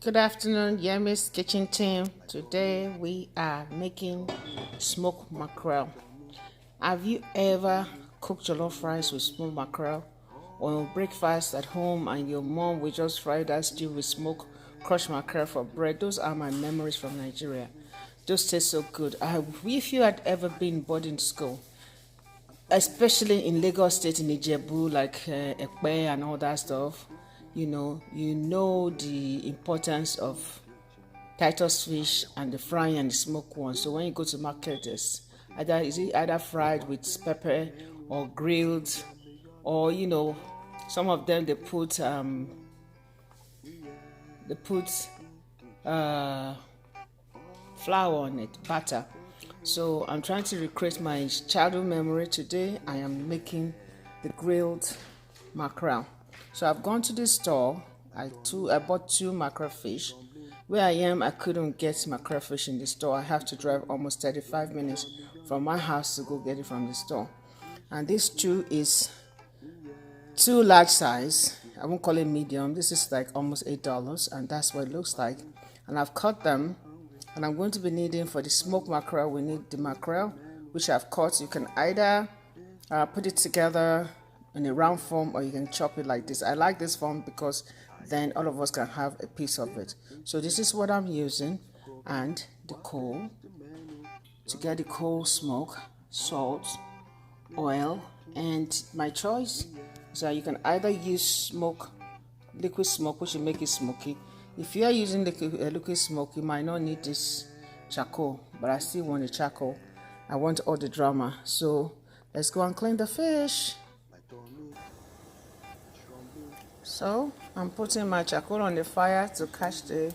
Good afternoon, Yemizkitchen team. Today we are making smoked mackerel. Have you ever cooked jollof rice with smoked mackerel, or breakfast at home and your mom will just fry that stew with smoked crushed mackerel for bread? Those are my memories from Nigeria. Those taste so good. If you had ever been boarding school, especially in Lagos State in Ijebu, like Ekpe and all that stuff, you know the importance of Titus fish and the frying and the smoked one. So when you go to market, either fried with pepper or grilled, or some of them they put uh, flour on it, butter. So I'm trying to recreate my childhood memory today. I am making the grilled mackerel. So I've gone to the store. I bought two mackerel fish. Where I am, I couldn't get mackerel fish in the store. I have to drive almost 35 minutes from my house to go get it from the store. And this two is two large size. I won't call it medium. This is like almost $8, and that's what it looks like. And I've cut them, and I'm going to be needing for the smoked mackerel. We need the mackerel, which I've cut. You can either put it together in a round form, or you can chop it like this. I like this form because then all of us can have a piece of it. So this is what I'm using, and the coal. To get the coal smoke, salt, oil, and my choice. So you can either use liquid smoke, which will make it smoky. If you are using liquid smoke, you might not need this charcoal, but I still want the charcoal. I want all the drama. So let's go and clean the fish. So I'm putting my charcoal on the fire to catch the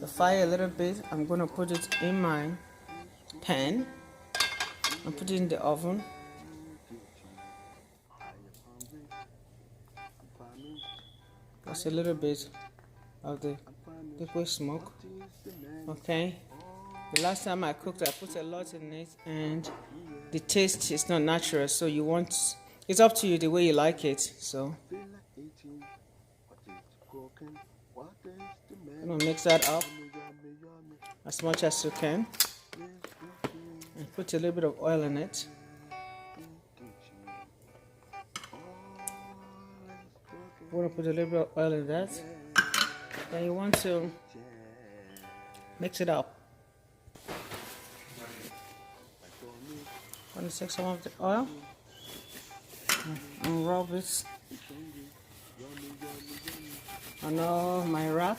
fire a little bit. I'm going to put it in my pan and put it in the oven. That's a little bit of the liquid smoke. Okay. The last time I cooked, I put a lot in it, and the taste is not natural. So it's up to you the way you like it. So I'm gonna mix that up as much as you can, and put a little bit of oil in it. You want to put a little bit of oil in that. Then you want to mix it up. I'm going to take some of the oil and rub it on all my rack.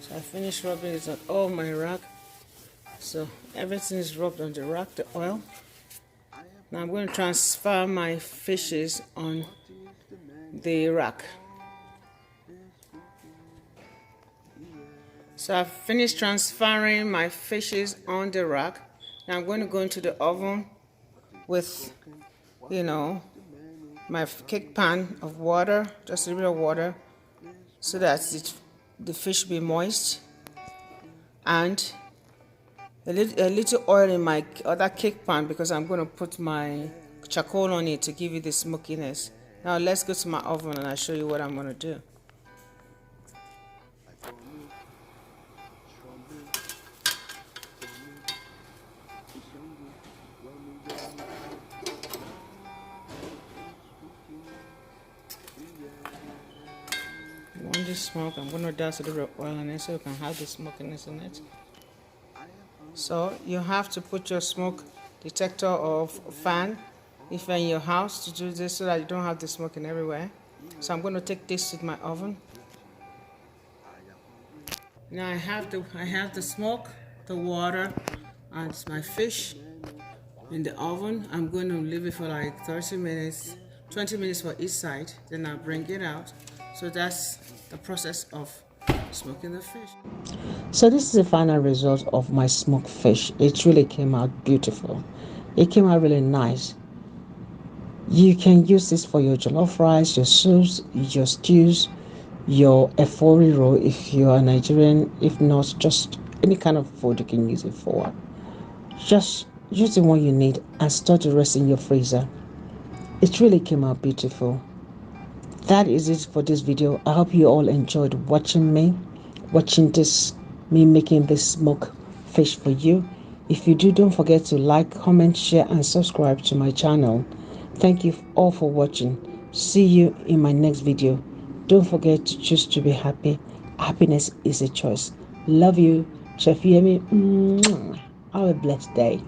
So I finished rubbing it on all my rack. So everything is rubbed on the rack, the oil. Now I'm going to transfer my fishes on the rack. So I've finished transferring my fishes on the rack. Now I'm going to go into the oven with, my cake pan of water, just a little bit of water, so that the fish be moist, and a little oil in my other cake pan, because I'm going to put my charcoal on it to give it the smokiness. Now let's go to my oven and I'll show you what I'm going to do. You want this smoke, I'm going to douse a little bit of oil in it so you can have the smokiness in it. So you have to put your smoke detector or fan if you're in your house to do this, so that you don't have the smoking everywhere. So I'm going to take this to my oven. Now I have the smoke, the water, and my fish in the oven. I'm going to leave it for like 30 minutes, 20 minutes for each side. Then I'll bring it out. So that's the process of smoking the fish. So this is the final result of my smoked fish. It really came out beautiful. It came out really nice. You can use this for your jollof rice, your soups, your stews, your efori roll if you are Nigerian. If not, just any kind of food you can use it for. Just use the one you need and store the rest in your freezer. It really came out beautiful. that is it for this video. I hope you all enjoyed watching me making this smoked fish for you. If you do, don't forget to like, comment, share and subscribe to my channel. Thank you all for watching. See you in my next video. Don't forget to choose to be happy. Happiness is a choice. Love you, Chef Yemi. Have a blessed day.